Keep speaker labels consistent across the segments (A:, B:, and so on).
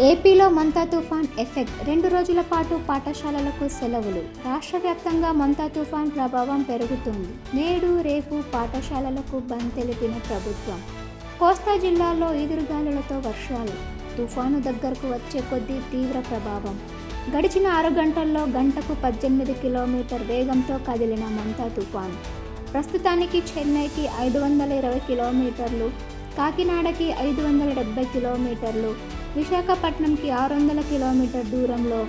A: ఏపీలో మంతా తుఫాన్ ఎఫెక్ట్ 2 రోజుల పాటు పాఠశాలలకు సెలవులు. రాష్ట్ర వ్యాప్తంగా మంతా తుఫాన్ ప్రభావం పెరుగుతుంది. నేడు రేపు పాఠశాలలకు బంద్ తెలిపిన ప్రభుత్వం. కోస్తా జిల్లాలో ఈదురుగాలులతో వర్షాలు. తుఫాను దగ్గరకు వచ్చే కొద్దీ తీవ్ర ప్రభావం. గడిచిన 6 గంటల్లో గంటకు 18 కిలోమీటర్ వేగంతో కదిలిన మంతా తుఫాన్ ప్రస్తుతానికి చెన్నైకి 520 కిలోమీటర్లు, కాకినాడకి 570 కిలోమీటర్లు, విశాఖపట్నంకి 600 కిలోమీటర్ దూరంలో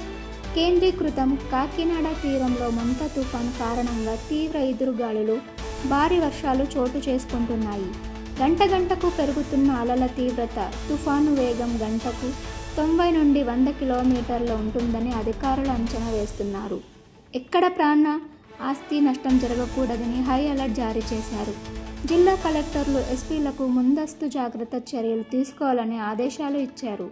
A: కేంద్రీకృతం. కాకినాడ తీరంలో మంతా తుఫాను కారణంగా తీవ్ర ఎదురుగాలులు, భారీ వర్షాలు చోటు చేసుకుంటున్నాయి. గంటకు పెరుగుతున్న అలల తీవ్రత, తుఫాను వేగం గంటకు 90 నుండి 100 కిలోమీటర్లు ఉంటుందని అధికారులు అంచనా వేస్తున్నారు. ఎక్కడ ప్రాణ ఆస్తి నష్టం జరగకూడదని హై అలర్ట్ జారీ చేశారు. జిల్లా కలెక్టర్లు, ఎస్పీలకు ముందస్తు జాగ్రత్త చర్యలు తీసుకోవాలని ఆదేశాలు ఇచ్చారు.